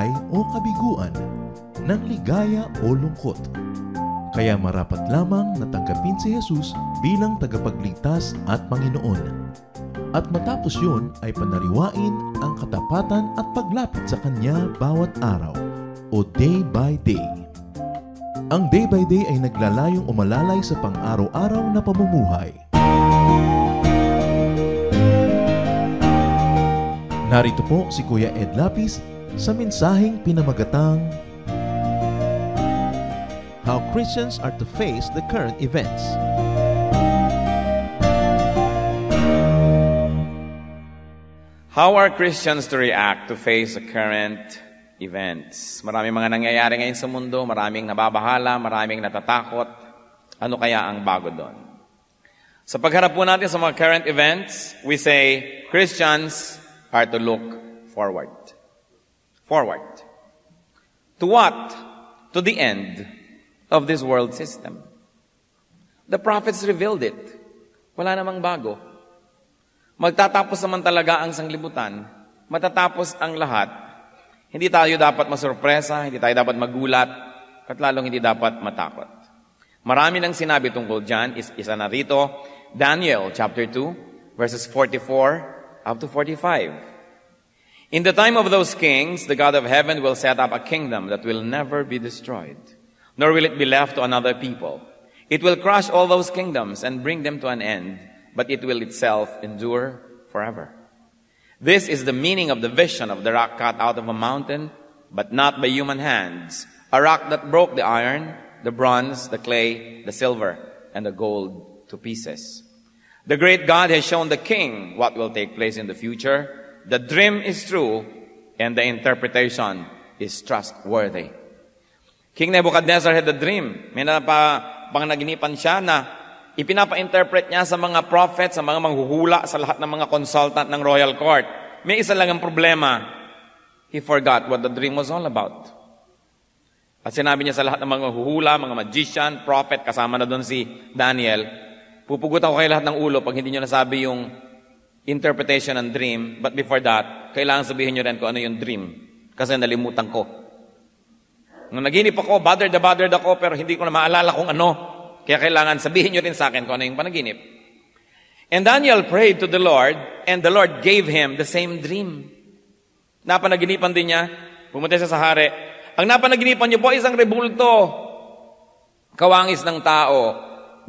tagumpay o kabiguan, ng ligaya o lungkot. Kaya marapat lamang na tanggapin si Jesus bilang tagapagligtas at Panginoon. At matapos yun ay panariwain ang katapatan at paglapit sa Kanya bawat araw o day by day. Ang day by day ay naglalayong umalalay sa pang-araw-araw na pamumuhay. Narito po si Kuya Ed Lapis sa mensaheng pinamagatang How Christians are to face the current events. How are Christians to react to face the current events? Maraming mga nangyayari ngayon sa mundo, maraming nababahala, maraming natatakot. Ano kaya ang bago doon? Sa pagharap po natin sa mga current events, we say Christians are to look forward. Forward. To what? To the end of this world system. The prophets revealed it. Wala namang bago. Magtatapos naman talaga ang sanglibutan. Matatapos ang lahat. Hindi tayo dapat masurpresa, hindi tayo dapat magulat, at lalong hindi dapat matakot. Marami nang sinabi tungkol dyan. Isa na rito, Daniel chapter 2, verses 44 up to 45. In the time of those kings, the God of heaven will set up a kingdom that will never be destroyed, nor will it be left to another people. It will crush all those kingdoms and bring them to an end, but it will itself endure forever. This is the meaning of the vision of the rock cut out of a mountain, but not by human hands, a rock that broke the iron, the bronze, the clay, the silver, and the gold to pieces. The great God has shown the king what will take place in the future. The dream is true, and the interpretation is trustworthy. King Nebuchadnezzar had a dream. May panaginipan siya na ipinapa-interpret niya sa mga prophet, sa mga manghuhula, sa lahat ng mga consultant ng royal court. May isa lang ang problema. He forgot what the dream was all about. At sinabi niya sa lahat ng mga huhula, mga magician, prophet, kasama na doon si Daniel, pupugutan ko kayo lahat ng ulo pag hindi nyo nasabi yung interpretation ng dream. But before that, kailangan sabihin nyo rin kung ano yung dream. Kasi nalimutan ko. Nung naginip ako, bothered ako, pero hindi ko na maalala kung ano. Kaya kailangan sabihin nyo rin sa akin kung ano yung panaginip. And Daniel prayed to the Lord, and the Lord gave him the same dream. Napanaginipan din niya, pumunta siya sa hari. Ang napanaginipan niyo po ay isang rebulto. Kawangis ng tao.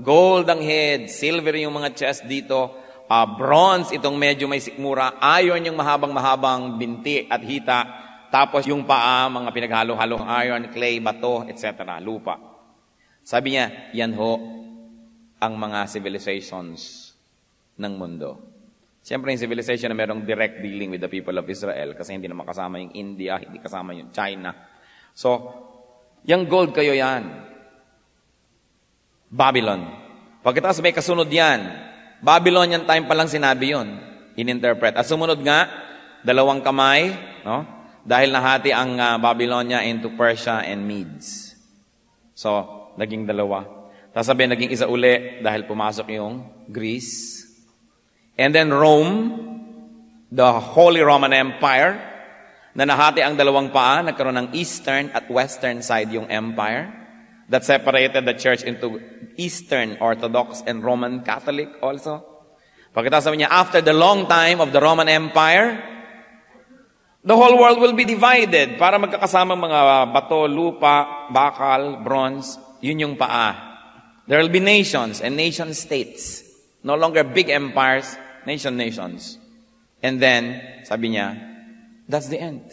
Gold ang head, silver yung mga chest dito, bronze itong medyo may sikmura, iron yung mahabang-mahabang binti at hita, tapos yung paa, mga pinaghalo-halong iron, clay, bato, etc., lupa. Sabi niya, yan ho ang mga civilizations ng mundo. Siyempre yung civilization na merong direct dealing with the people of Israel kasi hindi naman kasama yung India, hindi kasama yung China. So, yung gold kayo yan. Babylon. Pagkatapos may kasunod yan. Babylonian time pa lang sinabi yun. In-interpret. At sumunod nga, dalawang kamay, no? Dahil nahati ang Babylonia into Persia and Medes. So, naging dalawa. Tapos sabi, naging isa uli dahil pumasok yung Greece. And then Rome, the Holy Roman Empire, na nahati ang dalawang paa, nagkaroon ng eastern at western side yung empire. That separated the church into Eastern Orthodox and Roman Catholic also. Pagkatapos sabi niya, after the long time of the Roman Empire, the whole world will be divided para magkakasama mga bato, lupa, bakal, bronze. Yun yung paa. There will be nations and nation states. No longer big empires, nations. And then, sabi niya, that's the end.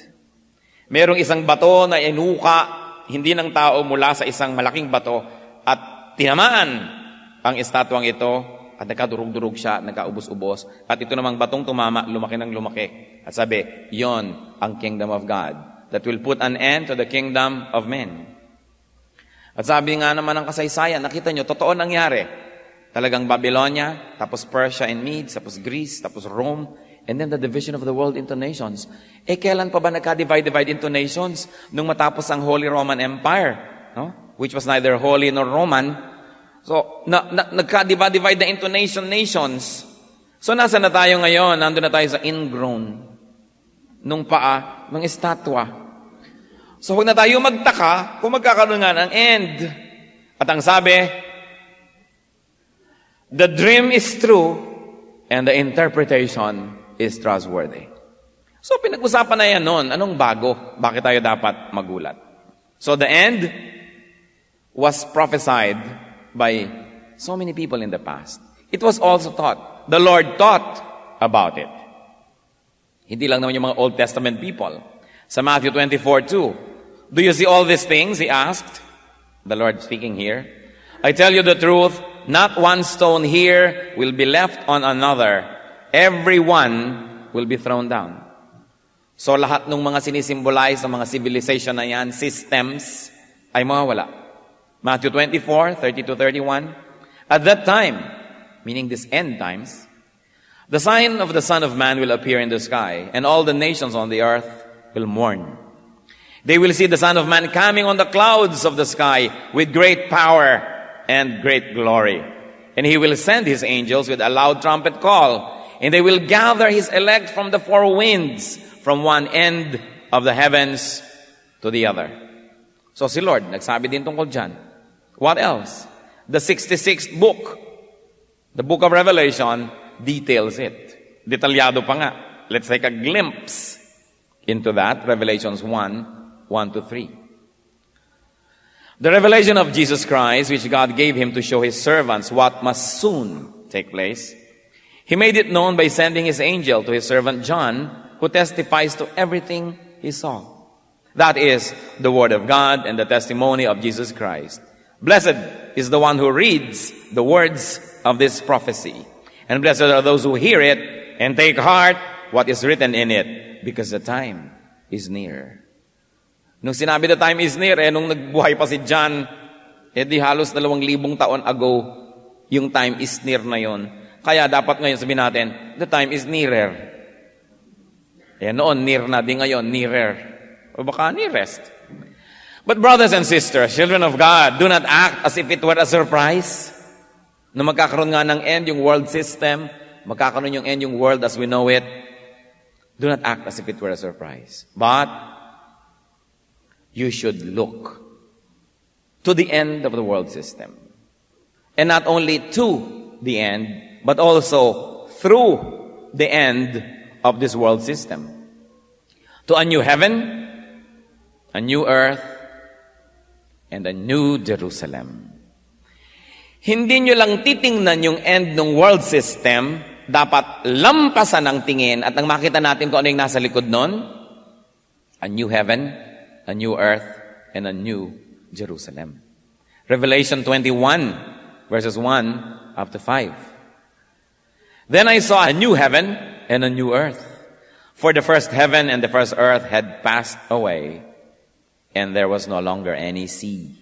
Merong isang bato na inuka hindi ng tao mula sa isang malaking bato at tinamaan ang estatwang ito at nagkadurog-durog siya, nagkaubos-ubos. At ito namang batong tumama, lumaki ng lumaki. At sabi, yon ang kingdom of God that will put an end to the kingdom of men. At sabi nga naman ng kasaysayan, nakita nyo, totoo nangyari. Talagang Babylonia, tapos Persia and Medes, tapos Greece, tapos Rome, and then the division of the world into nations. Kailan pa ba nagka-divide into nations? Nung matapos ang Holy Roman Empire, no? Which was neither holy nor Roman. So, nagka-divide na into nations. So, nasa na tayo ngayon? Nandun na tayo sa ingrown. Nung paa, ng estatwa. So huwag na tayo magtaka kung magkakaroon nga ng end. At ang sabi, the dream is true and the interpretation is trustworthy. So pinag-usapan na yan noon. Anong bago? Bakit tayo dapat magulat? So the end was prophesied by so many people in the past. It was also taught. The Lord taught about it. Hindi lang naman yung mga Old Testament people. Sa Matthew 24:2, do you see all these things? He asked. The Lord speaking here. I tell you the truth, not one stone here will be left on another. Every one will be thrown down. So lahat ng mga sinisimbolize ng mga civilization na yan, systems, ay mawawala. Matthew 24:30-31. At that time, meaning this end times, the sign of the Son of Man will appear in the sky, and all the nations on the earth will mourn. They will see the Son of Man coming on the clouds of the sky with great power and great glory. And he will send his angels with a loud trumpet call, and they will gather his elect from the four winds, from one end of the heavens to the other. So si Lord, nagsabi din tungkol dyan. What else? The 66th book, the book of Revelation, details it. Detalyado pa nga. Let's take a glimpse into that. Revelations 1:1-3. The revelation of Jesus Christ, which God gave him to show his servants what must soon take place. He made it known by sending his angel to his servant John, who testifies to everything he saw. That is the word of God and the testimony of Jesus Christ. Blessed is the one who reads the words of this prophecy. And blessed are those who hear it and take heart what is written in it, because the time is near. Nung sinabi the time is near, nung nagbuhay pa si John, di halos 2,000 taon ago, yung time is near na yon. Kaya dapat ngayon sabihin natin, the time is nearer. Noon, near na, di ngayon, nearer. O baka nearest. But brothers and sisters, children of God, do not act as if it were a surprise. Na magkakaroon nga ng end yung world system, magkakaroon yung end yung world as we know it. Do not act as if it were a surprise. But you should look to the end of the world system. And not only to the end, but also through the end of this world system. To a new heaven, a new earth, and a new Jerusalem. Hindi nyo lang titingnan yung end ng world system, dapat lampasan ang tingin at ang makita natin kung ano yung nasa likod nun, a new heaven, a new earth, and a new Jerusalem. Revelation 21, verses 1-5. Then I saw a new heaven and a new earth. For the first heaven and the first earth had passed away, and there was no longer any sea.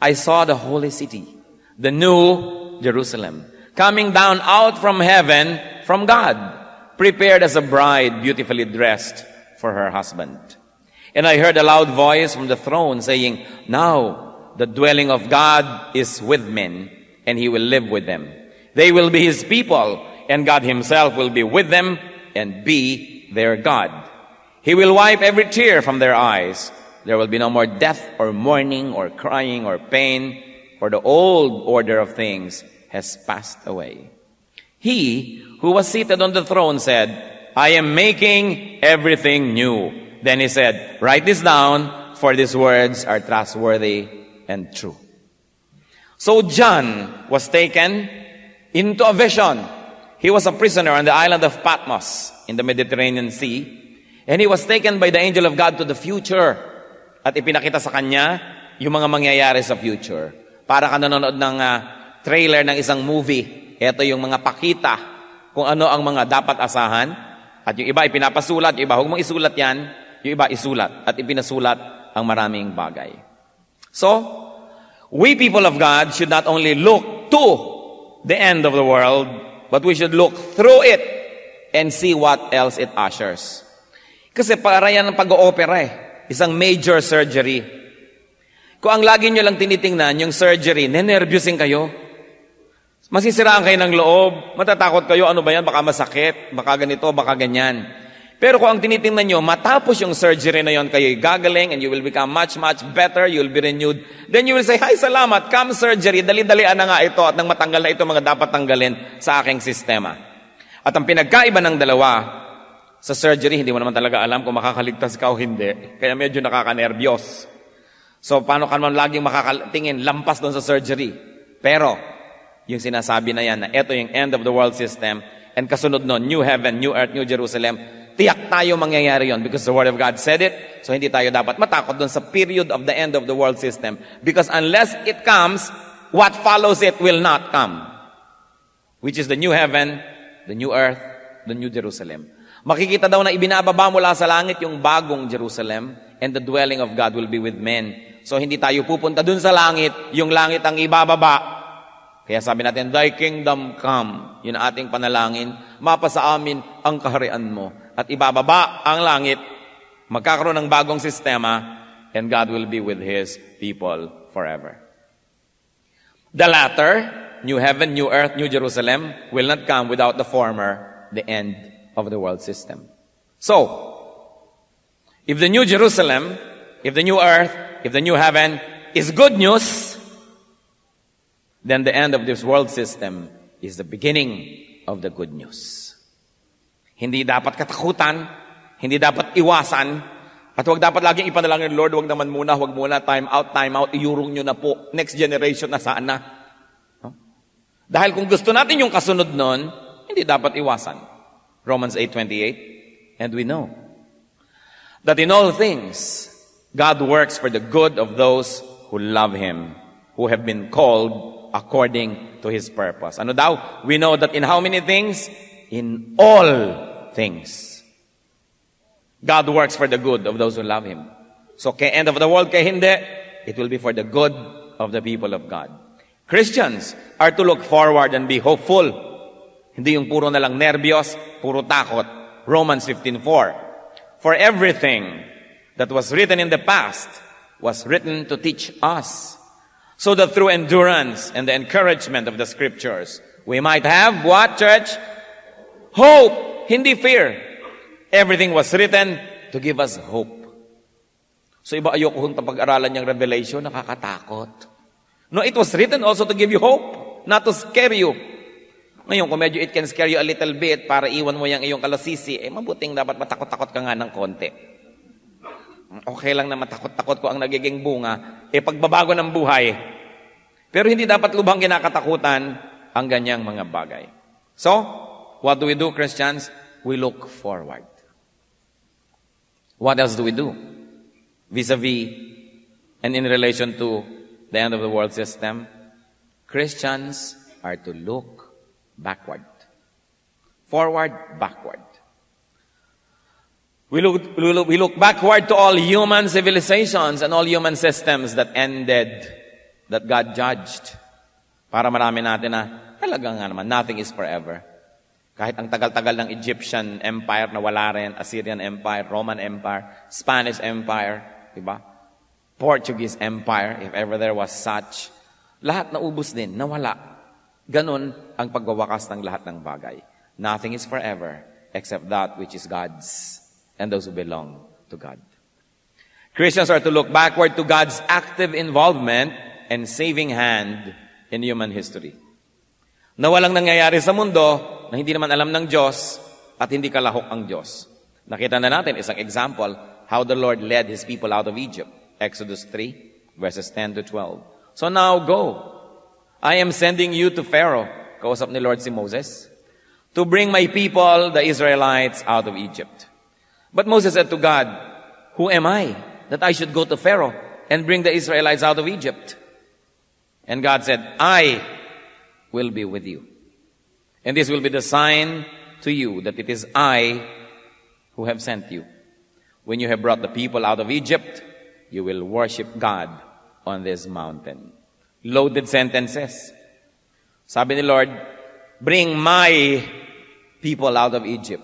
I saw the holy city, the new Jerusalem, coming down out from heaven from God, prepared as a bride beautifully dressed for her husband. And I heard a loud voice from the throne saying, now the dwelling of God is with men, and he will live with them. They will be his people, and God himself will be with them and be their God. He will wipe every tear from their eyes. There will be no more death or mourning or crying or pain, for the old order of things has passed away. He who was seated on the throne said, I am making everything new. Then he said, write this down, for these words are trustworthy and true. So John was taken into a vision. He was a prisoner on the island of Patmos in the Mediterranean Sea. And he was taken by the angel of God to the future. At ipinakita sa kanya yung mga mangyayari sa future. Para ka nanonood ng trailer ng isang movie. Ito yung mga pakita kung ano ang mga dapat asahan. At yung iba ipinapasulat, yung iba huwag mong isulat yan, yung iba isulat. At ipinasulat ang maraming bagay. So, we people of God should not only look to the end of the world, but we should look through it and see what else it ushers. Kasi para yan ang pag-oopera Isang major surgery. Kung ang lagi nyo lang tinitingnan, yung surgery, nenervyusin kayo. Masisiraan kayo ng loob, matatakot kayo, ano ba yan, baka masakit, baka ganito, baka ganyan. Pero kung ang tinitingnan nyo, matapos yung surgery na yon, kayo'y gagaling and you will become much, much better, you will be renewed. Then you will say, "Hi, salamat, come surgery, dali-dalian na nga ito at nang matanggal na ito mga dapat tanggalin sa aking sistema." At ang pinagkaiba ng dalawa, sa surgery, hindi mo naman talaga alam kung makakaligtas ka o hindi. Kaya medyo nakakanerbiyos. So, paano ka naman laging makakatingin, lampas doon sa surgery? Pero, yung sinasabi na yan, na ito yung end of the world system, and kasunod nun, new heaven, new earth, new Jerusalem, tiyak tayo mangyayari yon because the Word of God said it. So, hindi tayo dapat matakot doon sa period of the end of the world system. Because unless it comes, what follows it will not come. Which is the new heaven, the new earth, the new Jerusalem. Makikita daw na ibinababa mula sa langit yung bagong Jerusalem, and the dwelling of God will be with men. So, hindi tayo pupunta dun sa langit, yung langit ang ibababa. Kaya sabi natin, "Thy kingdom come." Yun ang ating panalangin. Mapa sa amin ang kaharian mo. At ibababa ang langit, magkakaroon ng bagong sistema, and God will be with His people forever. The latter, new heaven, new earth, new Jerusalem, will not come without the former, the end of the world system. So, if the new Jerusalem, if the new earth, if the new heaven is good news, then the end of this world system is the beginning of the good news. Hindi dapat katakutan, hindi dapat iwasan, at huwag dapat laging ipanalangin, "Lord, huwag muna, time out, iurong nyo na po, next generation na sana." No? Dahil kung gusto natin yung kasunod nun, hindi dapat iwasan. Romans 8:28, and we know that in all things, God works for the good of those who love Him, who have been called according to His purpose. Ano daw? We know that in how many things? In all things. God works for the good of those who love Him. So, kay end of the world, kay hindi, it will be for the good of the people of God. Christians are to look forward and be hopeful. Hindi yung puro na lang nervyos, puro takot. Romans 15:4. For everything that was written in the past was written to teach us, so that through endurance and the encouragement of the Scriptures, we might have what, church? Hope, hindi fear. Everything was written to give us hope. So iba ayoko kung pag-aralan niyang Revelation, nakakatakot. No, it was written also to give you hope, not to scare you. Ngayon, kung medyo it can scare you a little bit para iwan mo yung iyong kalasisi, mabuting dapat matakot-takot ka nga ng konti. Okay lang na matakot-takot ko ang nagiging bunga, pagbabago ng buhay. Pero hindi dapat lubhang kinakatakutan ang ganyang mga bagay. So, what do we do, Christians? We look forward. What else do we do? Vis-a-vis and in relation to the end of the world system, Christians are to look backward. Forward, backward. We look backward to all human civilizations and all human systems that ended, that God judged. Para marami natin na, talaga nga naman, nothing is forever. Kahit ang tagal-tagal ng Egyptian Empire na wala rin, Assyrian Empire, Roman Empire, Spanish Empire, diba? Portuguese Empire, if ever there was such. Lahat naubos din, nawala. Ganon ang pagwawakas ng lahat ng bagay. Nothing is forever except that which is God's and those who belong to God. Christians are to look backward to God's active involvement and saving hand in human history. Na walang nangyayari sa mundo na hindi naman alam ng Diyos at hindi kalahok ang Diyos. Nakita na natin isang example how the Lord led His people out of Egypt. Exodus 3, verses 10 to 12. So now go. I am sending you to Pharaoh, kausap ni Lord si Moses, to bring my people, the Israelites, out of Egypt. But Moses said to God, who am I that I should go to Pharaoh and bring the Israelites out of Egypt? And God said, I will be with you. And this will be the sign to you that it is I who have sent you. When you have brought the people out of Egypt, you will worship God on this mountain. Loaded sentences. Sabi ni Lord, bring my people out of Egypt.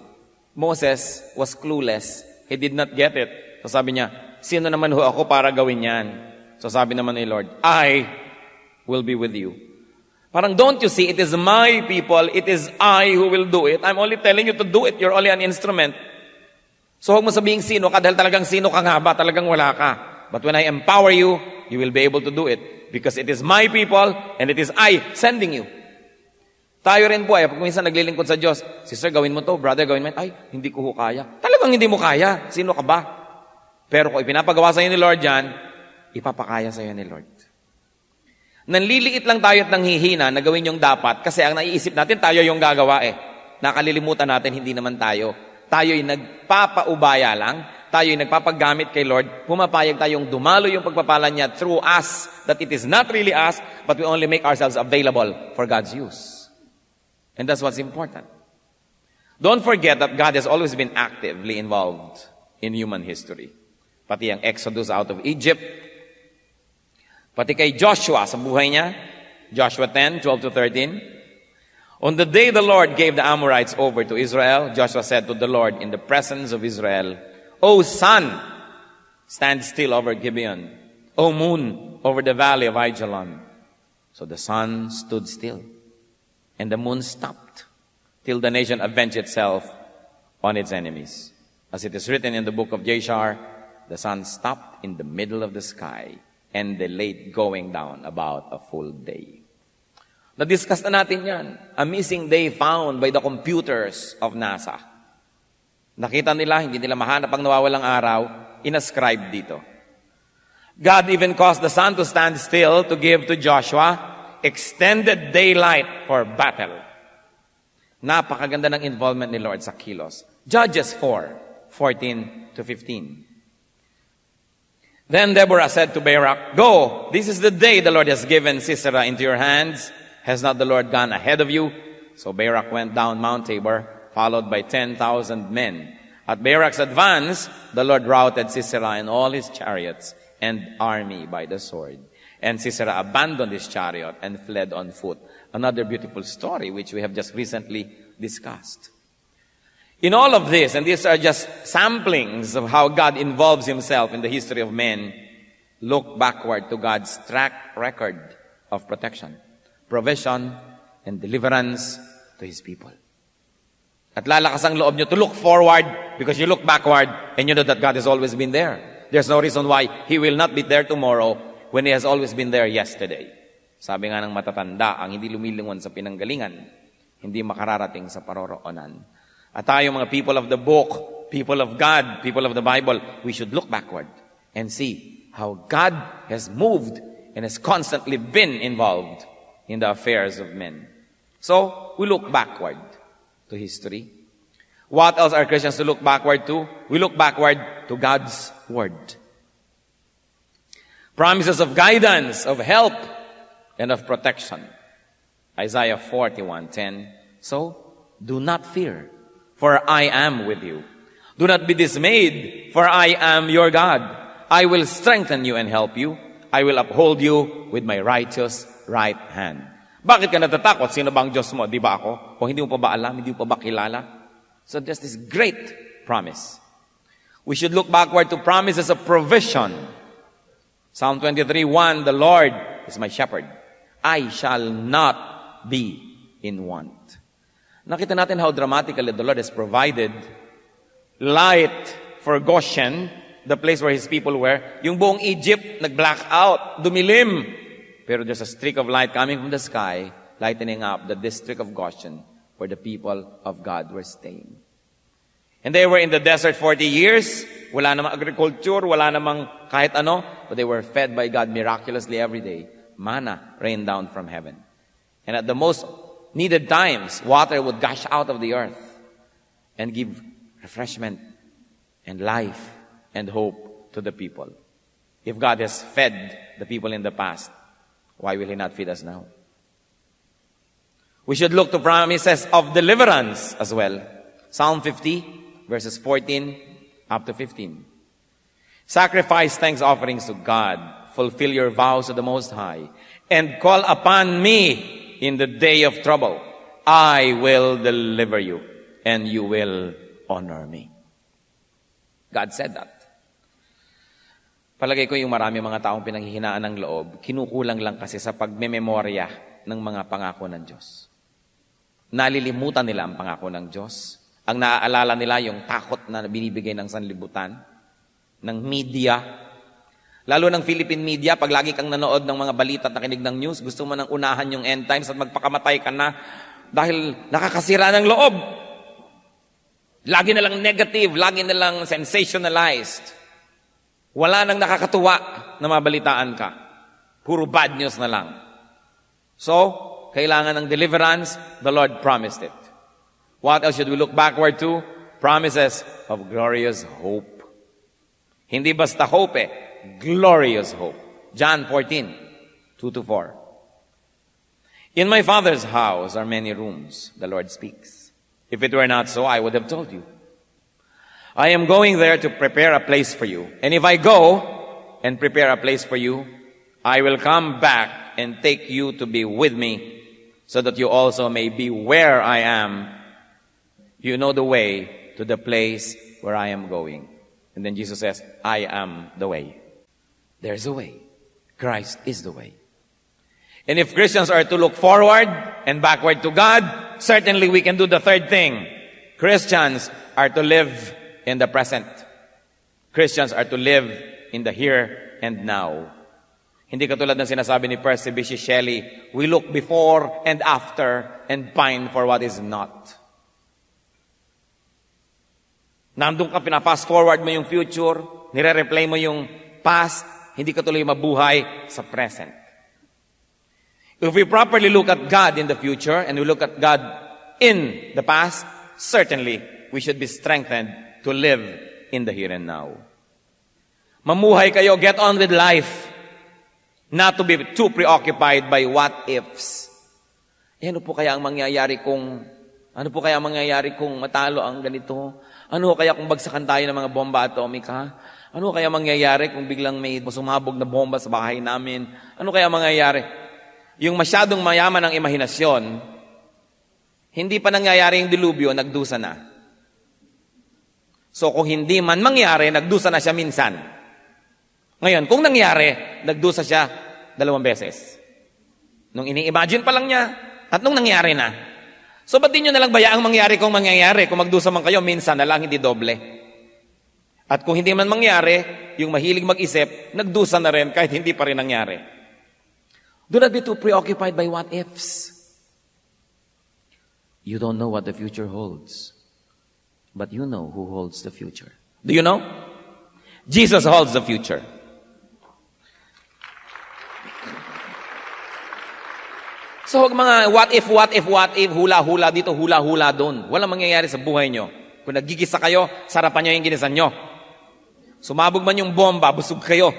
Moses was clueless. He did not get it. So sabi niya, sino naman ho ako para gawin yan? So sabi naman ni Lord, I will be with you. Parang don't you see, it is my people, it is I who will do it. I'm only telling you to do it. You're only an instrument. So huwag mo sabihin sino ka dahil talagang sino ka nga ba? Talagang wala ka. But when I empower you, you will be able to do it because it is my people and it is I sending you. Tayo rin po pag minsan naglilingkod sa Diyos, sister, gawin mo to, brother, gawin mo, ay, hindi ko kaya. Talagang hindi mo kaya. Sino ka ba? Pero kung ipinapagawa sa iyo ni Lord yan, ipapakaya sa iyo ni Lord. Nanliliit lang tayo at nanghihina na gawin yung dapat kasi ang naiisip natin, tayo yung gagawa Nakalilimutan natin, hindi naman tayo. Tayo'y nagpapaubaya lang, tayo'y nagpapagamit kay Lord, pumapayag tayong dumalo yung pagpapala niya through us, that it is not really us, but we only make ourselves available for God's use. And that's what's important. Don't forget that God has always been actively involved in human history. Pati ang Exodus out of Egypt, pati kay Joshua sa buhay niya, Joshua 10:12-13. On the day the Lord gave the Amorites over to Israel, Joshua said to the Lord in the presence of Israel, O sun, stand still over Gibeon. O moon, over the valley of Ajalon. So the sun stood still, and the moon stopped, till the nation avenged itself on its enemies. As it is written in the book of Jashar, the sun stopped in the middle of the sky, and delayed going down about a full day. Na-discuss na natin yan. A missing day found by the computers of NASA. Nakita nila, hindi nila mahanap ang nawawalang araw, inascribe dito. God even caused the sun to stand still to give to Joshua extended daylight for battle. Napakaganda ng involvement ni Lord sa kilos. Judges 4:14-15. Then Deborah said to Barak, Go, this is the day the Lord has given Sisera into your hands. Has not the Lord gone ahead of you? So Barak went down Mount Tabor, followed by 10,000 men. At Barak's advance, the Lord routed Sisera and all his chariots and army by the sword. And Sisera abandoned his chariot and fled on foot. Another beautiful story which we have just recently discussed. In all of this, and these are just samplings of how God involves himself in the history of men, look backward to God's track record of protection, provision, and deliverance to his people. At lalakas ang loob nyo to look forward because you look backward and you know that God has always been there. There's no reason why He will not be there tomorrow when He has always been there yesterday. Sabi nga ng matatanda, ang hindi lumilingon sa pinanggalingan, hindi makararating sa paroroonan. At tayo mga people of the book, people of God, people of the Bible, we should look backward and see how God has moved and has constantly been involved in the affairs of men. So, we look backward to history. What else are Christians to look backward to? We look backward to God's Word. Promises of guidance, of help, and of protection. Isaiah 41:10. So, do not fear, for I am with you. Do not be dismayed, for I am your God. I will strengthen you and help you. I will uphold you with my righteous right hand. Bakit ka natatakot? Sino ba ang Diyos mo? Di ba ako? O hindi mo pa ba alam? Hindi mo pa ba kilala? So there's this great promise. We should look backward to promises of provision. Psalm 23:1, the Lord is my shepherd. I shall not be in want. Nakita natin how dramatically the Lord has provided light for Goshen, the place where His people were. Yung buong Egypt, nag-black out, dumilim. Pero there's a streak of light coming from the sky, lightening up the district of Goshen, where the people of God were staying. And they were in the desert 40 years. Wala namang agriculture, wala namang kahit ano, but they were fed by God miraculously every day. Manna rained down from heaven. And at the most needed times, water would gush out of the earth and give refreshment and life and hope to the people. If God has fed the people in the past, why will He not feed us now? We should look to promises of deliverance as well. Psalm 50, verses 14-15. Sacrifice thanks offerings to God. Fulfill your vows to the Most High. And call upon me in the day of trouble. I will deliver you, and you will honor me. God said that. Palagay ko yung marami mga taong pinanghihinaan ng loob, kinukulang lang kasi sa pagmememorya ng mga pangako ng Diyos. Nalilimutan nila ang pangako ng Diyos Ang naaalala nila yung takot na binibigay ng sanlibutan, ng media. Lalo ng Philippine media, pag lagi kang nanood ng mga balita at nakinig ng news, gusto mo nang unahan yung end times at magpakamatay ka na dahil nakakasira ng loob. Lagi na lang negative, lagi na lang sensationalized. Wala nang nakakatuwa na mabalitaan ka. Puro bad news na lang. So, kailangan ng deliverance, the Lord promised it. What else should we look backward to? Promises of glorious hope. Hindi basta hope glorious hope. John 14, 2-4. In my Father's house are many rooms, the Lord speaks. If it were not so, I would have told you. I am going there to prepare a place for you. And if I go and prepare a place for you, I will come back and take you to be with me, so that you also may be where I am. You know the way to the place where I am going. And then Jesus says, I am the way. There's a way. Christ is the way. And if Christians are to look forward and backward to God, certainly we can do the third thing. Christians are to live in the present. Christians are to live in the here and now. Hindi katulad ng sinasabi ni Percy Bysshe Shelley, we look before and after and pine for what is not. Nandun ka, pina-fast forward mo yung future, nire-replay mo yung past, hindi ka tuloy mabuhay sa present. If we properly look at God in the future and we look at God in the past, certainly we should be strengthened to live in the here and now. Mamuhay kayo, get on with life. Not to be too preoccupied by what ifs. Ano po kaya ang mangyayari kung matalo ang ganito? Ano kaya kung bagsakan tayo ng mga bomba atomika? Ano kaya mangyayari kung biglang may sumabog na bomba sa bahay namin? Ano kaya mangyayari? Yung masyadong mayaman ng imahinasyon, hindi pa nangyayari yung dilubyo, nagdusa na. So kung hindi man mangyari, nagdusa na siya minsan. Ngayon, kung nangyari, nagdusa siya 2 beses. Nung ini-imagine pa lang niya, at nung nangyari na. So ba't di nyo nalang bayaang mangyari kung mangyayari? Kung magdusa man kayo, minsan na lang, hindi doble. At kung hindi man mangyari, yung mahilig mag-isip, nagdusa na rin kahit hindi pa rin nangyari. Do not be too preoccupied by what ifs. You don't know what the future holds. But you know who holds the future. Do you know? Jesus holds the future. So huwag mga what if, hula-hula dito, hula-hula doon. Walang mangyayari sa buhay nyo. Kung nagigisa kayo, sarapan nyo yung ginisan nyo. Sumabog man yung bomba, busog kayo.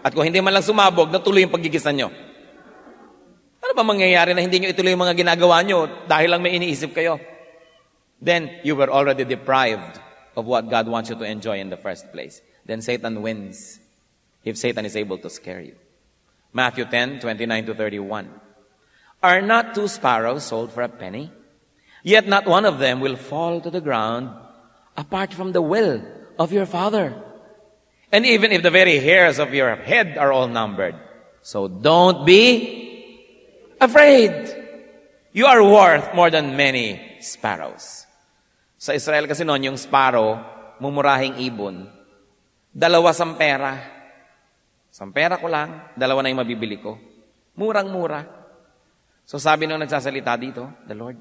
At kung hindi man lang sumabog, natuloy yung paggigisan nyo. Ano ba mangyayari na hindi nyo ituloy yung mga ginagawa nyo dahil lang may iniisip kayo? Then you were already deprived of what God wants you to enjoy in the first place. Then Satan wins if Satan is able to scare you. Matthew 10:29-31. Are not 2 sparrows sold for a penny? Yet not one of them will fall to the ground apart from the will of your Father. And even if the very hairs of your head are all numbered. So don't be afraid. You are worth more than many sparrows. Sa Israel kasi noon, yung sparrow, mumurahing ibon, 2 sampera. Sampera ko lang, 2 na yung mabibili ko. Murang-mura. So sabi nung nagsasalita dito, the Lord,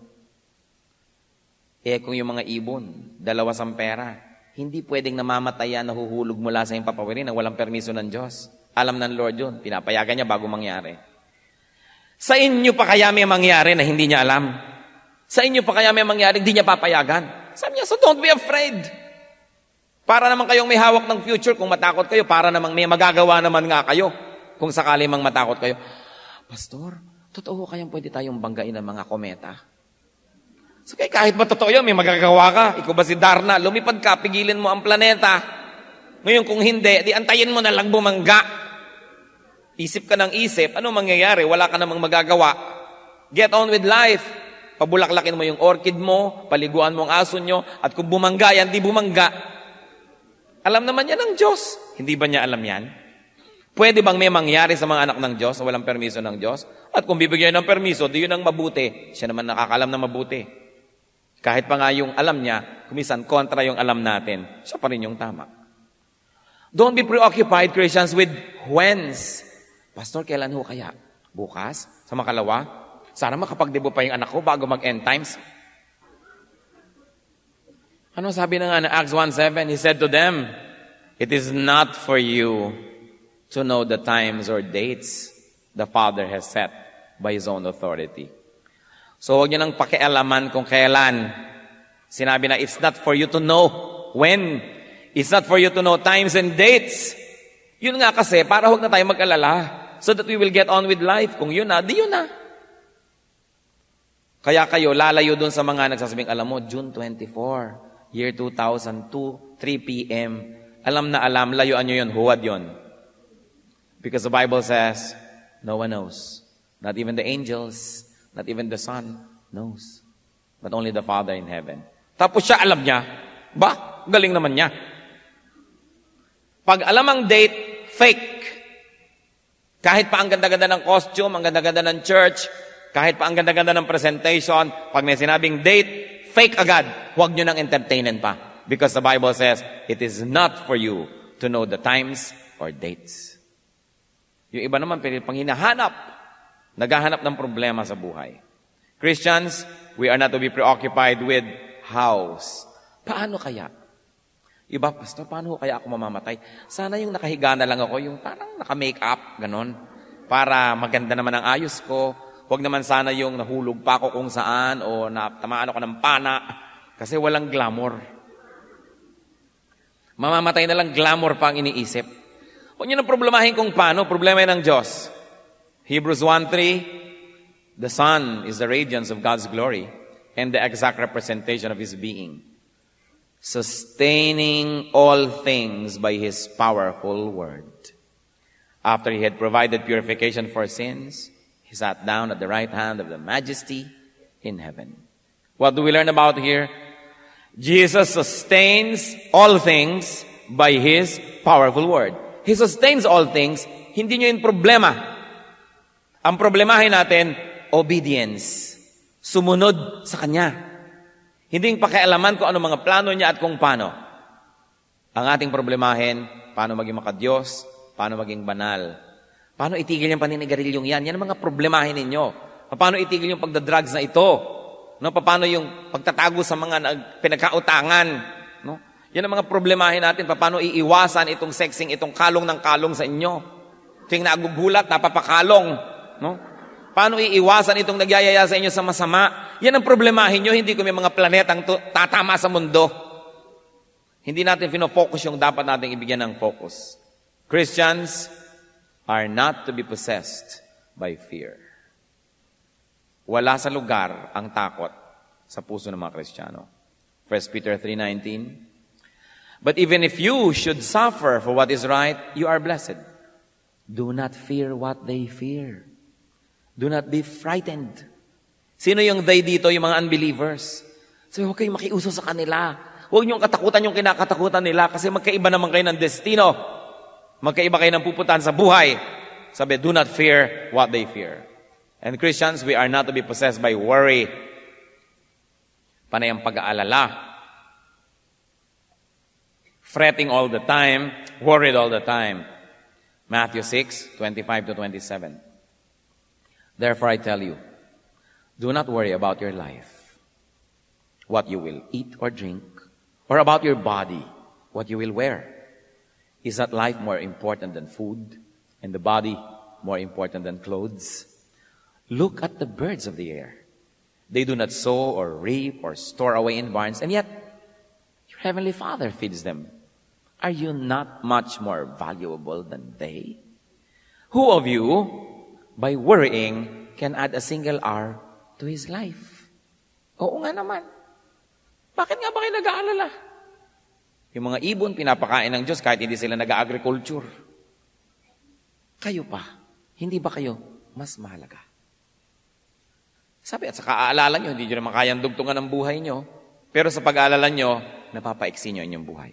kung yung mga ibon, 2 sampera, hindi pwedeng namamatay yan, nahuhulog mula sa iyong papawirin na walang permiso ng Diyos. Alam ng Lord yun, pinapayagan niya bago mangyari. Sa inyo pa kaya may mangyari na hindi niya alam? Sa inyo pa kaya may mangyari, hindi niya papayagan? Sabi niya, so don't be afraid. Para naman kayong may hawak ng future, kung matakot kayo, para naman may magagawa naman nga kayo, kung sakali mang matakot kayo. Pastor, totoo kayang pwede tayong banggain ng mga kometa? So kahit ba totoo yun, may magagawa ka. Ikaw ba si Darna? Lumipad ka, pigilin mo ang planeta. Ngayon kung hindi, di antayin mo na lang bumangga. Isip ka ng isip, ano mangyayari? Wala ka namang magagawa. Get on with life. Pabulaklakin mo yung orchid mo, paliguan mo ang aso nyo, at kung bumangga yan, di bumangga. Alam naman yan ng Diyos. Hindi ba niya alam yan? Pwede bang may mangyari sa mga anak ng Diyos na walang permiso ng Diyos? At kung bibigyan ng permiso, di yun ang mabuti. Siya naman nakakalam na mabuti. Kahit pa nga yung alam niya, kumisan kontra yung alam natin, siya pa rin yung tama. Don't be preoccupied, Christians, with whens. Pastor, kailan ho kaya? Bukas? Sa makalawa? Sana makapagdebo pa yung anak ko bago mag-end times. Ano sabi na nga na Acts 1:7? He said to them, "It is not for you to know the times or dates the Father has set by His own authority." So huwag niyo nang pakialaman kung kailan. Sinabi na, it's not for you to know when. It's not for you to know times and dates. Yun nga kasi, para huwag na tayo mag-alala. So that we will get on with life. Kung yun na, di yun na. Kaya kayo, lalayo dun sa mga nagsasabing, alam mo, June 24, year 2002, 3 p.m. Alam na alam, layuan nyo yun, huwad yun. Because the Bible says, no one knows. Not even the angels, not even the Son knows. But only the Father in heaven. Tapos siya alam niya. Ba? Galing naman niya. Pag alam ang date, fake. Kahit pa ang ganda-ganda ng costume, ang ganda-ganda ng church, kahit pa ang ganda-ganda ng presentation, pag may sinabing date, fake agad. Huwag nyo nang entertainin pa. Because the Bible says, it is not for you to know the times or dates. Yung iba naman, pang hinahanap. Naghahanap ng problema sa buhay. Christians, we are not to be preoccupied with hows. Paano kaya? Iba, Pastor, paano kaya ako mamamatay? Sana yung nakahiga na lang ako, yung parang naka-make up, ganon. Para maganda naman ang ayos ko. Huwag naman sana yung nahulog pa ako kung saan o natamaan ako ng pana. Kasi walang glamour. Mamamatay na lang, glamour pa ang iniisip. Huwag nyo na problemahin kung paano. Problema yan ng Diyos. Hebrews 1:3, the Son is the radiance of God's glory and the exact representation of His being, sustaining all things by His powerful word. After He had provided purification for sins, He sat down at the right hand of the Majesty in heaven. What do we learn about here? Jesus sustains all things by His powerful word. He sustains all things, hindi nyo yung problema. Ang problemahin natin, obedience. Sumunod sa Kanya. Hindi yung pakialaman kung ano mga plano niya at kung paano. Ang ating problemahin, paano maging makadiyos, paano maging banal. Paano itigil yung paninigarilyong yan? Yan ang mga problemahin ninyo. Paano itigil yung pagdadrugs na ito? No? Paano yung pagtatago sa mga pinagkautangan? No? Yan ang mga problemahin natin. Paano iiwasan itong sexing, itong kalong ng kalong sa inyo? Ito yung nagugulat, napapakalong. No? Paano iiwasan itong nagyayaya sa inyo sa masama? Yan ang problemahin nyo, hindi ko may mga planetang tatama sa mundo. Hindi natin pinofocus yung dapat natin ibigyan ng focus. Christians are not to be possessed by fear. Wala sa lugar ang takot sa puso ng mga Kristiyano. 1 Peter 3:19, but even if you should suffer for what is right, you are blessed. Do not fear what they fear. Do not be frightened. Sino yung they dito? Yung mga unbelievers. So, huwag kayong makiuso sa kanila. Huwag niyong katakutan yung kinakatakutan nila kasi magkaiba naman kayo ng destino. Magkaiba kayo ng pupuntahan sa buhay. Sabi, do not fear what they fear. And Christians, we are not to be possessed by worry. Panay ang pag-aalala. Fretting all the time. Worried all the time. Matthew 6:25-27. Therefore I tell you, do not worry about your life, what you will eat or drink, or about your body, what you will wear. Is not life more important than food, and the body more important than clothes? Look at the birds of the air. They do not sow or reap or store away in barns, and yet your heavenly Father feeds them. Are you not much more valuable than they? Who of you, by worrying, can add a single hour to his life? Oo nga naman. Bakit nga ba kayo nag-aalala? Yung mga ibon, pinapakain ng Diyos kahit hindi sila nag-agriculture. Kayo pa, hindi ba kayo mas mahalaga? Sabi, at saka aalala nyo, hindi nyo naman kayang dugtungan ng buhay nyo, pero sa pag-aalala nyo, napapaiksi nyo inyong buhay.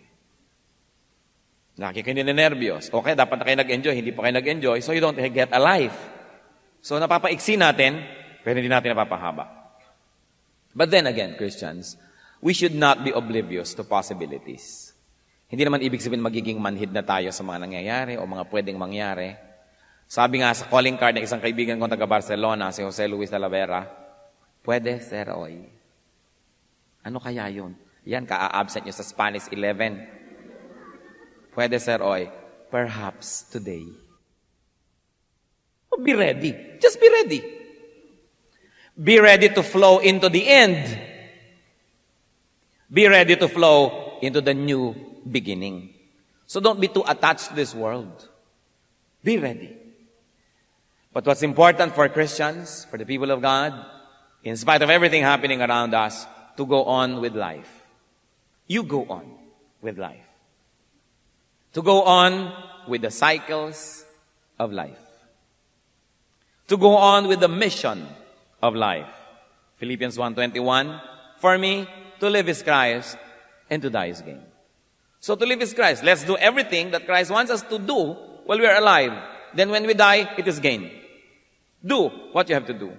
Laki kayo ninenervyos. Okay, dapat na kayo nag-enjoy, hindi pa kayo nag-enjoy, so you don't get a life. So napapaiksi natin, pero hindi natin napapahaba. But then again, Christians, we should not be oblivious to possibilities. Hindi naman ibig sabihin magiging manhid na tayo sa mga nangyayari o mga pwedeng mangyari. Sabi nga sa calling card ng isang kaibigan kong taga Barcelona, si Jose Luis Talavera, pwede, Sir Oy. Ano kaya yun? Yan, ka-absent nyo sa Spanish 11. Pwede, Sir Oy. Perhaps today. Oh, be ready. Just be ready. Be ready to flow into the end. Be ready to flow into the new beginning. So don't be too attached to this world. Be ready. But what's important for Christians, for the people of God, in spite of everything happening around us, to go on with life. You go on with life. To go on with the cycles of life. To go on with the mission of life. Philippians 1:21, for me, to live is Christ, and to die is gain. So to live is Christ. Let's do everything that Christ wants us to do while we are alive. Then when we die, it is gain. Do what you have to do.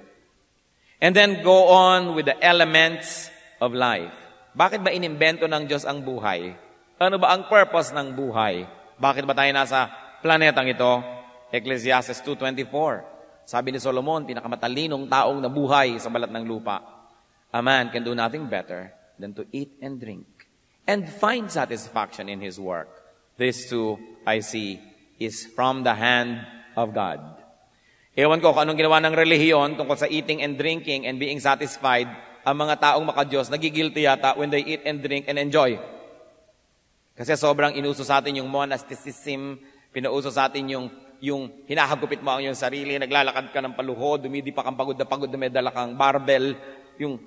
And then go on with the elements of life. Bakit ba inimbento ng Diyos ang buhay? Ano ba ang purpose ng buhay? Bakit ba tayo nasa planetang ito? Ecclesiastes 2:24. Sabi ni Solomon, pinakamatalinong taong nabuhay sa balat ng lupa. A man can do nothing better than to eat and drink and find satisfaction in his work. This too, I see, is from the hand of God. Ewan ko kung anong ginawa ng relihiyon tungkol sa eating and drinking and being satisfied. Ang mga taong makadiyos, nagigilty yata when they eat and drink and enjoy. Kasi sobrang inuso sa atin yung monasticism, pinauso sa atin yung hinahagupit mo ang iyong sarili, naglalakad ka ng paluhod, dumidipa kang pagod na may dala kang barbell, yung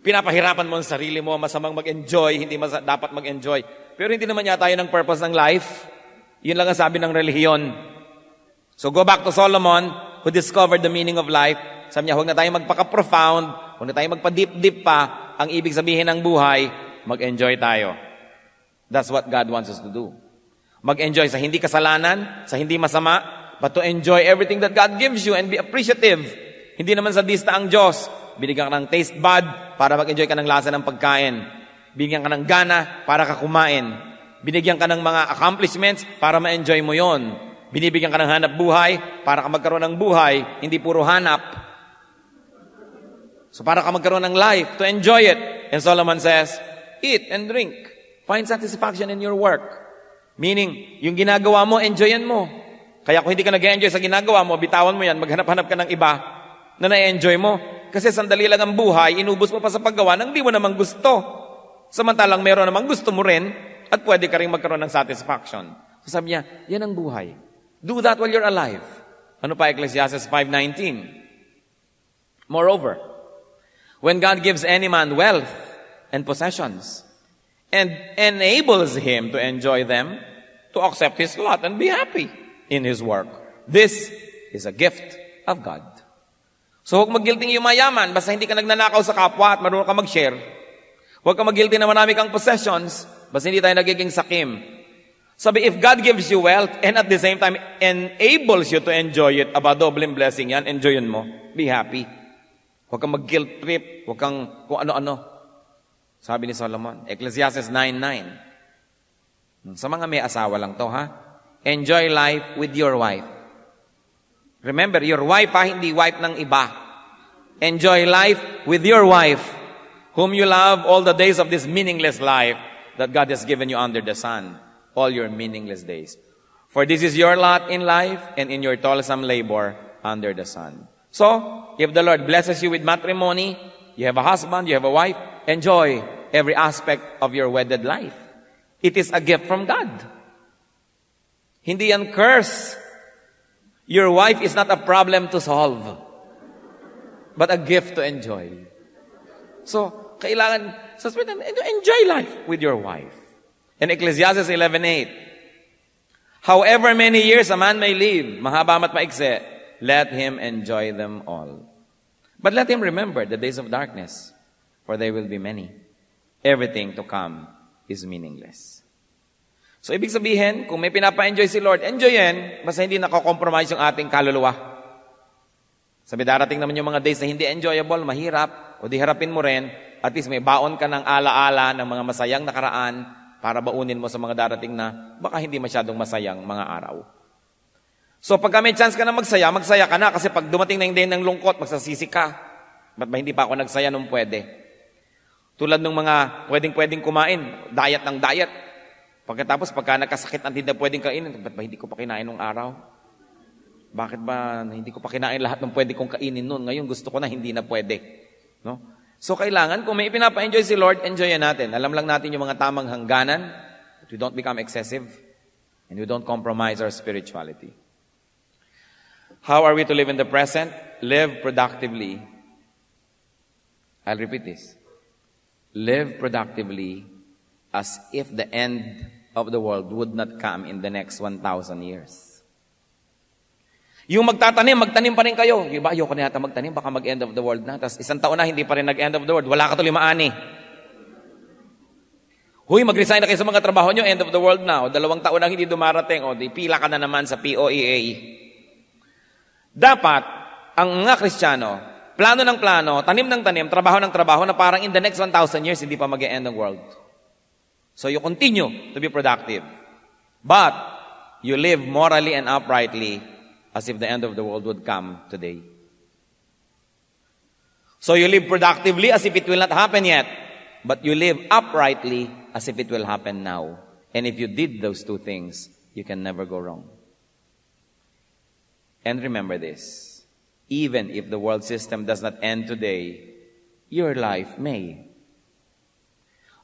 pinapahirapan mo ang sarili mo, masamang mag-enjoy, hindi dapat mag-enjoy. Pero hindi naman yata yun ang purpose ng life. Yun lang ang sabi ng relihiyon. So go back to Solomon, who discovered the meaning of life. Sabi niya, huwag na tayo magpaka-profound, huwag na tayo magpa-deep-deep pa. Ang ibig sabihin ng buhay, mag-enjoy tayo. That's what God wants us to do. Mag-enjoy sa hindi kasalanan, sa hindi masama, but to enjoy everything that God gives you and be appreciative. Hindi naman sadista ang Diyos. Binigyan ka ng taste bud para mag-enjoy ka ng lasa ng pagkain. Binigyan ka ng gana para ka kumain. Binigyan ka ng mga accomplishments para ma-enjoy mo yon. Binibigyan ka ng hanap buhay para ka magkaroon ng buhay, hindi puro hanap. So para ka magkaroon ng life, to enjoy it. And Solomon says, eat and drink. Find satisfaction in your work. Meaning, yung ginagawa mo, enjoyan mo. Kaya kung hindi ka nag-enjoy sa ginagawa mo, bitawan mo yan, maghanap-hanap ka ng iba na na-enjoy mo. Kasi sandali lang ang buhay, inubos mo pa sa paggawa nang di mo namang gusto. Samantalang meron namang gusto mo rin at pwede ka rin magkaroon ng satisfaction. So sabi niya, yan ang buhay. Do that while you're alive. Ano pa Ecclesiastes 5:19? Moreover, when God gives any man wealth and possessions and enables him to enjoy them, to accept his lot and be happy in his work, this is a gift of God. So huwag mag-guilty yung mayaman, basta hindi ka nagnanakaw sa kapwa at marunong ka mag-share. Huwag ka mag-guilty na marami kang possessions, basta hindi tayo nagiging sakim. Sabi, if God gives you wealth and at the same time enables you to enjoy it, aba, dobleng blessing yan, enjoyin mo. Be happy. Huwag kang mag-guilt trip, huwag kang kung ano-ano. Sabi ni Solomon, Ecclesiastes 9:9. Sa mga may asawa lang to, ha? Enjoy life with your wife. Remember, your wife, ha? Hindi wife ng iba. Enjoy life with your wife, whom you love all the days of this meaningless life that God has given you under the sun. All your meaningless days. For this is your lot in life and in your toilsome labor under the sun. So, if the Lord blesses you with matrimony, you have a husband, you have a wife, enjoy every aspect of your wedded life. It is a gift from God. Hindi yan curse. Your wife is not a problem to solve, but a gift to enjoy. So, kailangan, enjoy life with your wife. In Ecclesiastes 11:8, however many years a man may live, mahaba mat maikse, let him enjoy them all. But let him remember the days of darkness, for they will be many. Everything to come is meaningless. So, ibig sabihin, kung may pinapa-enjoy si Lord, enjoyin, basta hindi nakakompromise yung ating kaluluwa. Sabi, darating naman yung mga days na hindi enjoyable, mahirap, o di harapin mo rin, at least may baon ka ng alaala ng mga masayang nakaraan para baunin mo sa mga darating na baka hindi masyadong masayang mga araw. So pagka may chance ka na magsaya, magsaya ka na kasi pag dumating na yung day ng lungkot, magsasisi ka. Ba't ba hindi pa ako nagsaya nung pwede? Tulad ng mga pwedeng kumain, diet ng diet. Pagkatapos, pagka nagkasakit ang hindi na pwedeng kainin, ba't ba hindi ko pa kinain nung araw? Bakit ba hindi ko pa kinain lahat ng pwede kong kainin noon? Ngayon gusto ko na hindi na pwede. No? So kailangan, kung may pinapa-enjoy si Lord, enjoyin natin. Alam lang natin yung mga tamang hangganan, that we don't become excessive, and we don't compromise our spirituality. How are we to live in the present? Live productively. I'll repeat this. Live productively as if the end of the world would not come in the next 1,000 years. Yung magtanim pa rin kayo. Yung ba, ayoko na yata magtanim, baka mag-end of the world na. Tapos isang taon na, hindi pa rin nag-end of the world. Wala ka tuloy maani. Huy, mag-resign na kayo sa mga trabaho nyo, end of the world na. O 2 taon na hindi dumarating. O di pila ka na naman sa POEA. Dapat, ang mga Kristiyano, plano ng plano, tanim ng tanim, trabaho ng trabaho, na parang in the next 1,000 years, hindi pa mag-end ang world. So you continue to be productive. But, you live morally and uprightly as if the end of the world would come today. So you live productively as if it will not happen yet, but you live uprightly as if it will happen now. And if you did those two things, you can never go wrong. And remember this, even if the world system does not end today, your life may.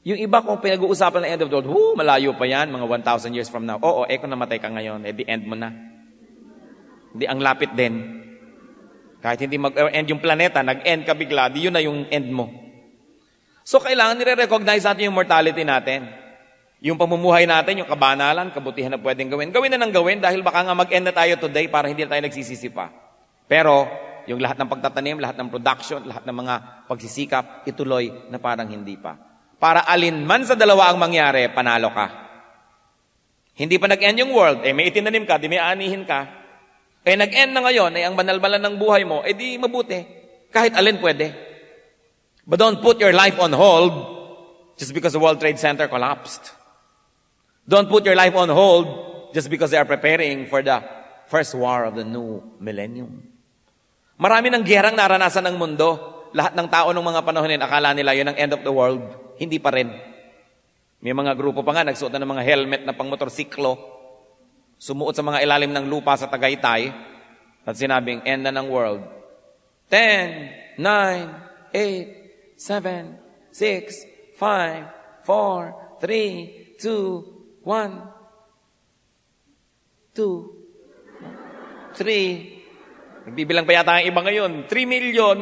Yung iba kung pinag-uusapan ng end of the world, malayo pa yan, mga 1,000 years from now. Oo, kung namatay ka ngayon, the end mo na. Hindi, ang lapit din. Kahit hindi mag-end yung planeta, nag-end ka bigla, di yun na yung end mo. So kailangan nire-recognize natin yung mortality natin. Yung pamumuhay natin, yung kabanalan, kabutihan na pwedeng gawin. Gawin na ng gawin dahil baka nga mag-end na tayo today para hindi na tayo nagsisisi pa. Pero, yung lahat ng pagtatanim, lahat ng production, lahat ng mga pagsisikap, ituloy na parang hindi pa. Para alinman sa dalawa ang mangyari, panalo ka. Hindi pa nag-end yung world, may itinanim ka, di may aanihin ka. Nag-end na ngayon, ang banal-balan ng buhay mo, di mabuti. Kahit alin pwede. But don't put your life on hold just because the World Trade Center collapsed. Don't put your life on hold just because they are preparing for the first war of the new millennium. Marami ng gerang naranasan ng mundo. Lahat ng tao ng mga panahon yun, akala nila yun ang end of the world. Hindi pa rin. May mga grupo pa nga, nagsuot na ng mga helmet na pang motorsiklo, sumuot sa mga ilalim ng lupa sa Tagaytay, at sinabing, end na ng world. 10, 9, 8, 7, 6, 5, 4, 3, 2, 1, 2, 3. Nagbibilang pa yata ang iba ngayon. 3 million.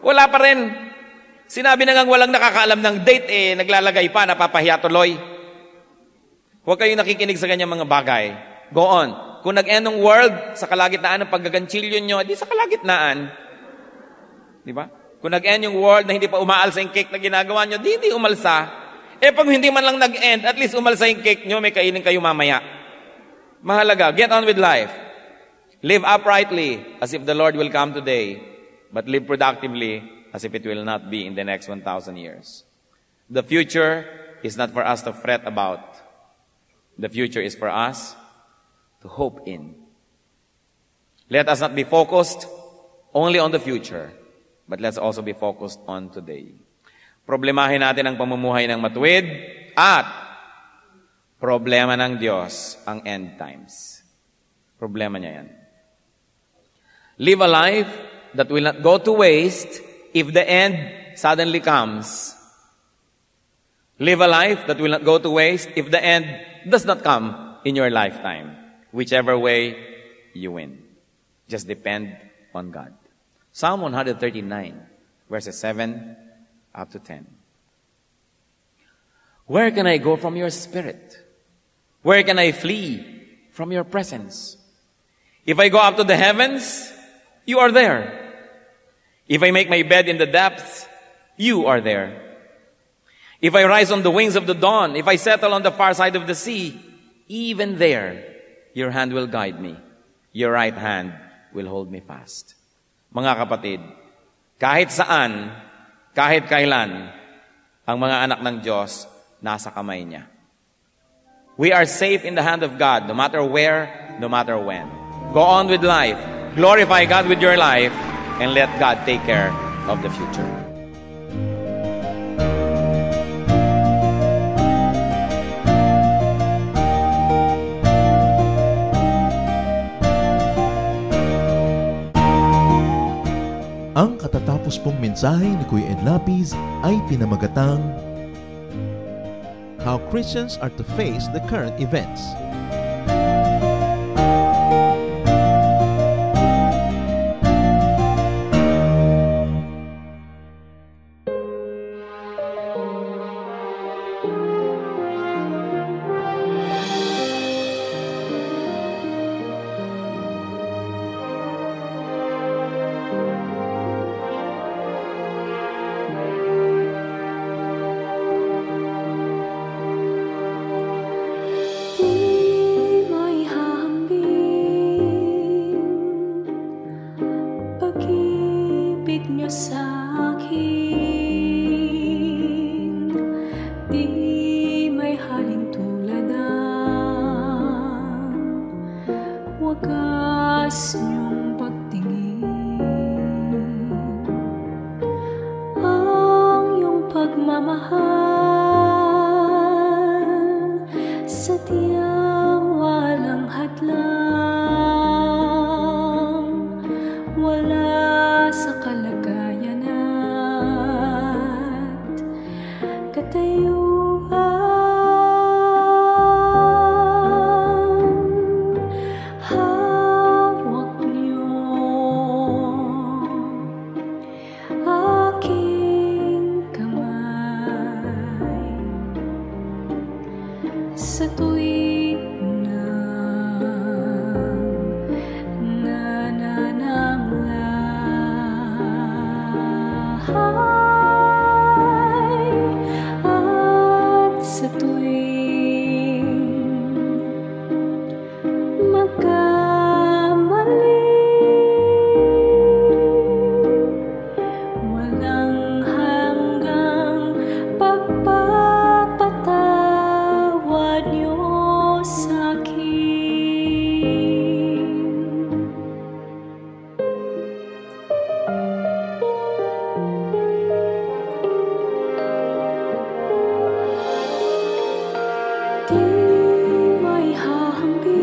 Wala pa rin. Sinabi na ngang walang nakakaalam ng date, naglalagay pa, napapahiya tuloy. Huwag kayong nakikinig sa ganyang mga bagay. Go on. Kung nag-end ng world, sa kalagitnaan ng paggaganchilyo nyo, di sa kalagitnaan. Di ba? Kung nag-end yung world na hindi pa umaalsa yung cake na ginagawa nyo, di umalsa. Pag hindi man lang nag-end, at least umalsa yung cake nyo, may kainin kayo mamaya. Mahalaga, get on with life. Live uprightly as if the Lord will come today, but live productively as if it will not be in the next 1,000 years. The future is not for us to fret about. The future is for us to hope in. Let us not be focused only on the future, but let's also be focused on today. Problemahin natin ang pamumuhay ng matuwid at problema ng Diyos ang end times. Problema niya yan. Live a life that will not go to waste if the end suddenly comes. Live a life that will not go to waste if the end does not come in your lifetime. Whichever way you win. Just depend on God. Psalm 139, verses 7 up to 10. Where can I go from your spirit? Where can I flee from your presence? If I go up to the heavens, you are there. If I make my bed in the depths, you are there. If I rise on the wings of the dawn, if I settle on the far side of the sea, even there, your hand will guide me. Your right hand will hold me fast. Mga kapatid, kahit saan, kahit kailan, ang mga anak ng Diyos nasa kamay niya. We are safe in the hand of God, no matter where, no matter when. Go on with life. Glorify God with your life, and let God take care of the future. Ang katatapos pong mensahe ni Kuya Ed Lapiz ay pinamagatang How Christians are to Face the Current Events. Wagas niyong pagtingin, ang iyong pagmamahal, sadyang walang hadlang, wala sa kalagayan at katayuan. Sa tuwing nanananglahay at sa tuwing magkamali, walang hanggang pagpapatawad niyo sa'kin. Di may hahambing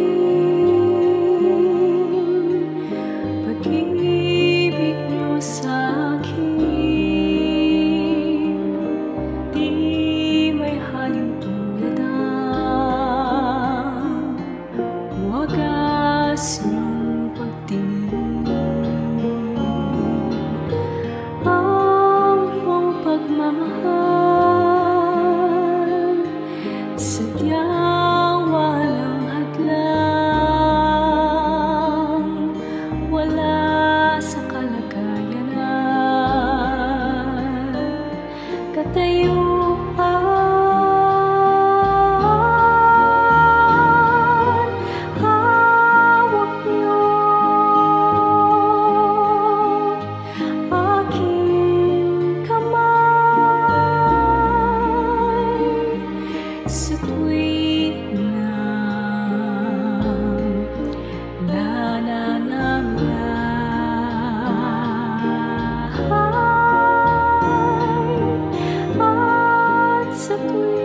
pag-ibig niyo sa'kin, di may halin tulad ang wagas niyong pagtingin, ang iyong pagmamahal, sadyang walang hadlang, wala sa kalagayan at katayuan. Hawak niyo aking kamay sa tuwing nanananglahay at sa tuwing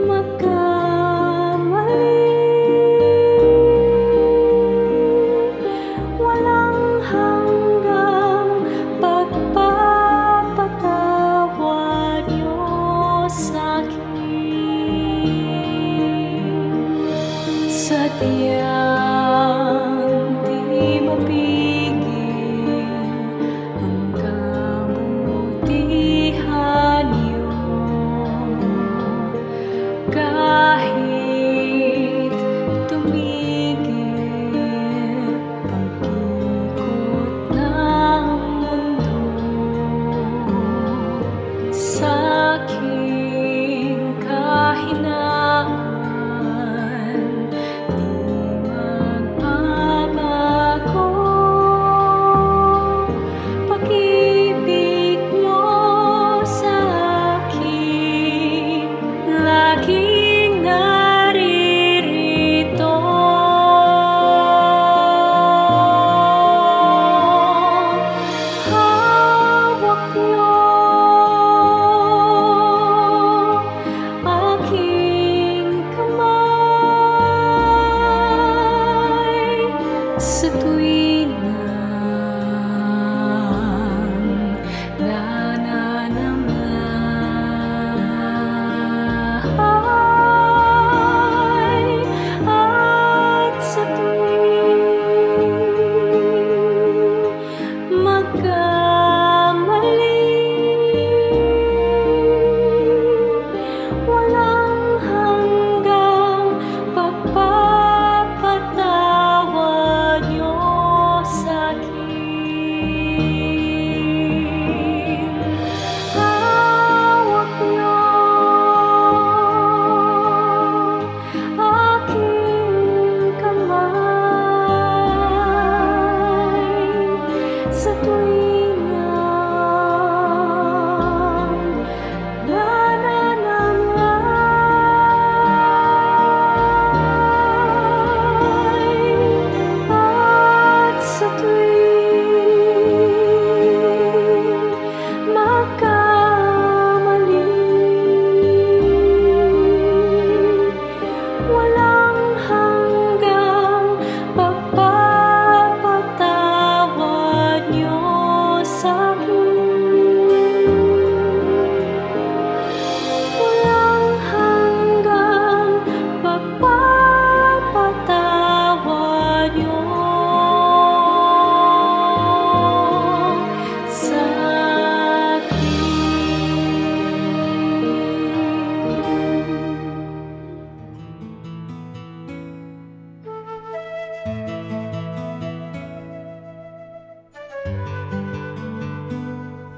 magkamali, walang hanggang pagpapatawad niyo sa'kin. Sadyang di mapigil ang kabutihan niyo, kahit tumigil pag-ikot ng mundo. Sa'king kahinaan, di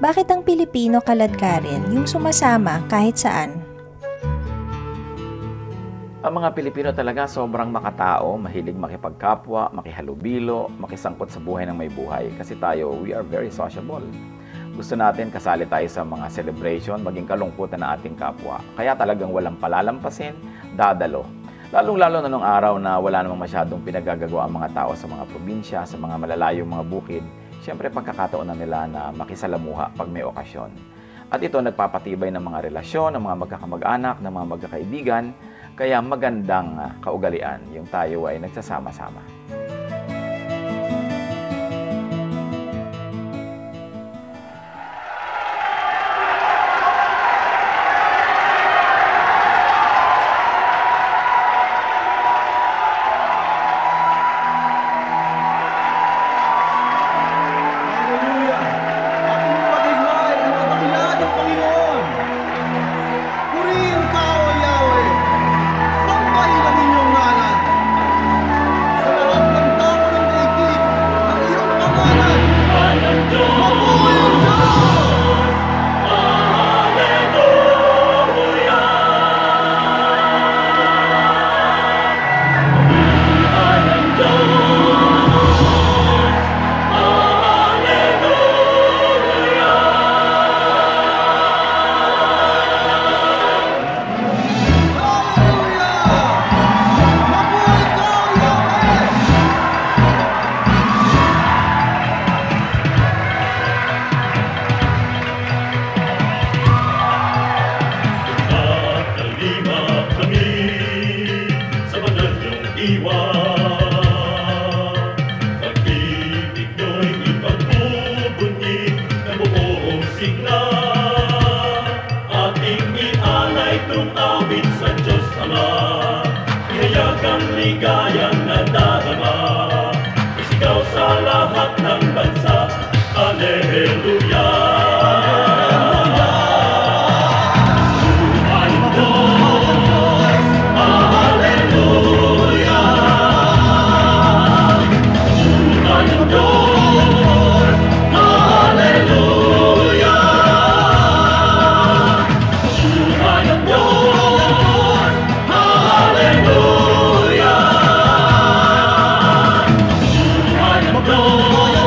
Bakit ang Pilipino kaladkarin yung sumasama kahit saan? Ang mga Pilipino talaga sobrang makatao, mahilig makipagkapwa, makihalubilo, makisangkot sa buhay ng may buhay. Kasi tayo, we are very sociable. Gusto natin kasali tayo sa mga celebration, maging kalungkutan ng ating kapwa. Kaya talagang walang palalampasin, dadalo. Lalong-lalo na nung araw na wala namang masyadong pinagagagawa ang mga tao sa mga probinsya, sa mga malalayong mga bukid, siyempre pagkakataon na nila na makisalamuha pag may okasyon. At ito nagpapatibay ng mga relasyon, ng mga magkakamag-anak, ng mga magkakaibigan, kaya magandang kaugalian yung tayo ay nagsasama-sama. Ligayang nadarama, isigaw sa lahat ng bansa, Alleluia. Sumayin Diyos, Alleluia. Sumayin Diyos, Alleluia. Sumayin Diyos, Alleluia. Go!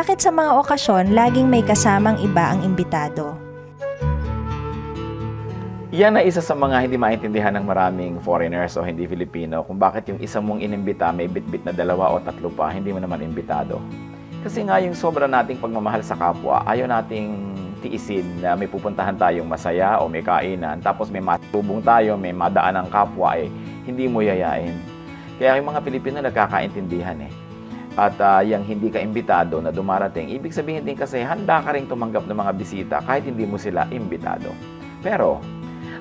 Bakit sa mga okasyon laging may kasamang iba ang imbitado? Yan na isa sa mga hindi maintindihan ng maraming foreigners o hindi Filipino kung bakit yung isa mong inimbita may bitbit na 2 o 3 pa, hindi mo naman imbitado. Kasi nga yung sobra nating pagmamahal sa kapwa, ayaw nating tiisin na may pupuntahan tayong masaya o may kainan, tapos may matubong tayo, may madaan ng kapwa, hindi mo yayain. Kaya yung mga Pilipino nagkakaintindihan At yung hindi ka imbitado na dumarating, ibig sabihin din kasi handa ka rin tumanggap ng mga bisita kahit hindi mo sila imbitado. Pero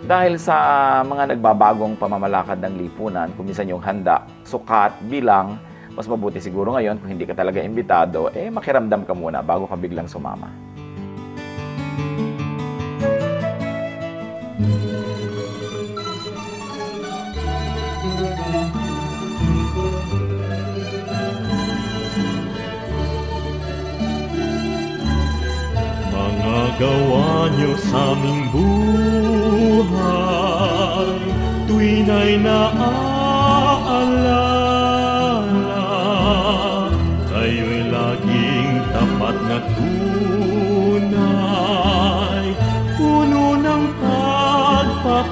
dahil sa mga nagbabagong pamamalakad ng lipunan, kung minsan yung handa, sukat, bilang, mas mabuti siguro ngayon kung hindi ka talaga imbitado, makiramdam ka muna bago ka biglang sumama. Mga gawa niyo sa aming buhay, tuwin ay naaalala. Kayo'y laging tapat na tunay, puno ng pagpapala.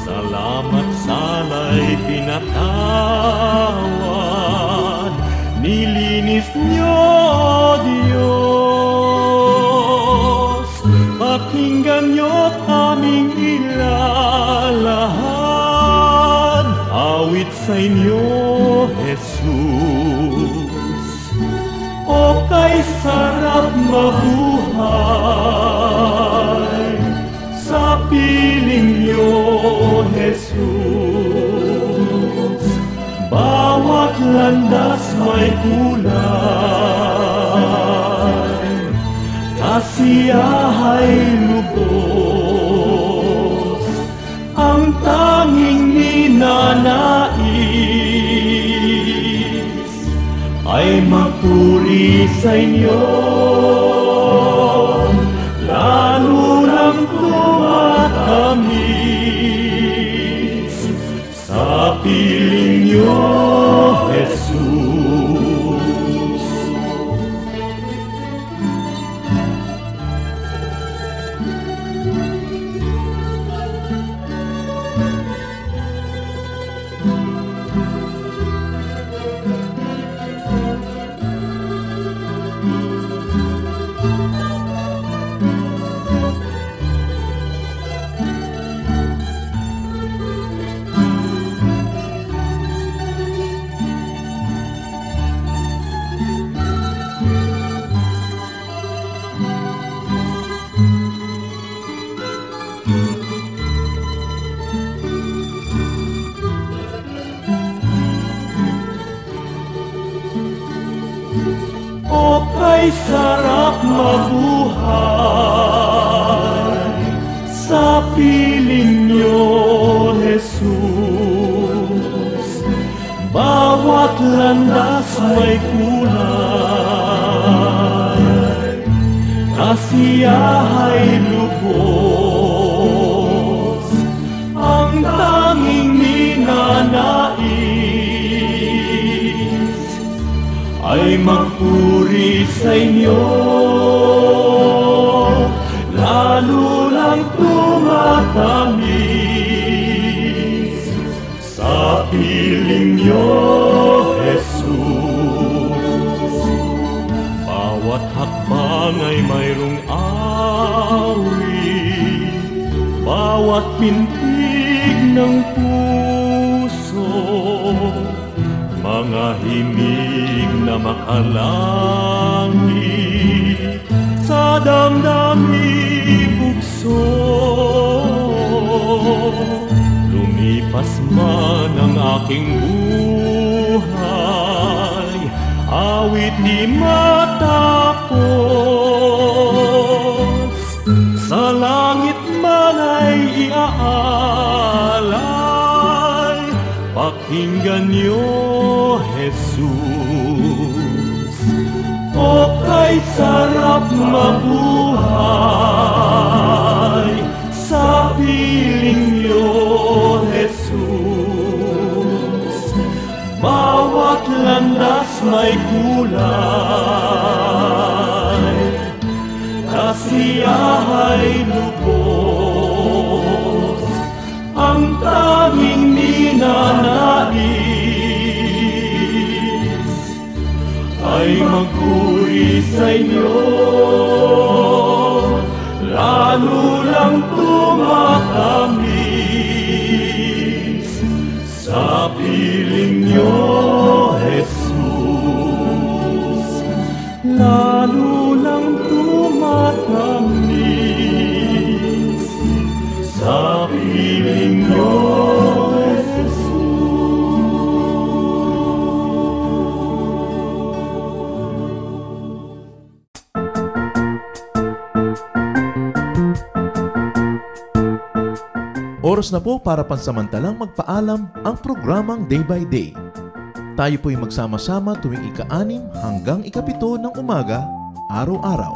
Salamat sala'y pinatawad, nilinis niyo, Diyos. Pakinggan niyo't aming ilalahad, awit sa inyo, Jesus. O kay sarap mabuhay, sa piling niyo, Jesus. Bawat landas may kulay, kasiyahay lubos, ang tanging ninanais ay magpuri sa inyo, lalo lang tumatamis sa piling niyo, Jesus. O kay sarap mabuhay, sa piling niyo, Jesus. Bawat landas may kulay, kasiyahay lubos, ang tanging ninanais ay magpuri sa inyo, lalo lang tumatamis sa piling niyo, Jesus. Bawat hakbang ay mayroong awit, bawat pintig ng puso, mga himig na makalangit sa damdamin bugso. Lumipas man ang aking buhay, awit di matapos, sa langit man ay iaalay, pakinggan niyo, Jesus. O kay sarap mabuhay, sa piling niyo, Jesus. Bawat landas sa inyo, lalo lang tumatamis sa piling niyo, Jesus. Lalo lang tumatamis sa piling niyo, Oras na po para pansamantalang magpaalam ang programang Day by Day. Tayo po'y magsama-sama tuwing ika-6 hanggang ika-7 ng umaga, araw-araw.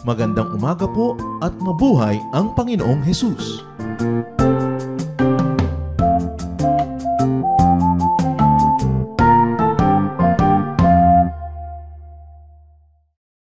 Magandang umaga po at mabuhay ang Panginoong Hesus!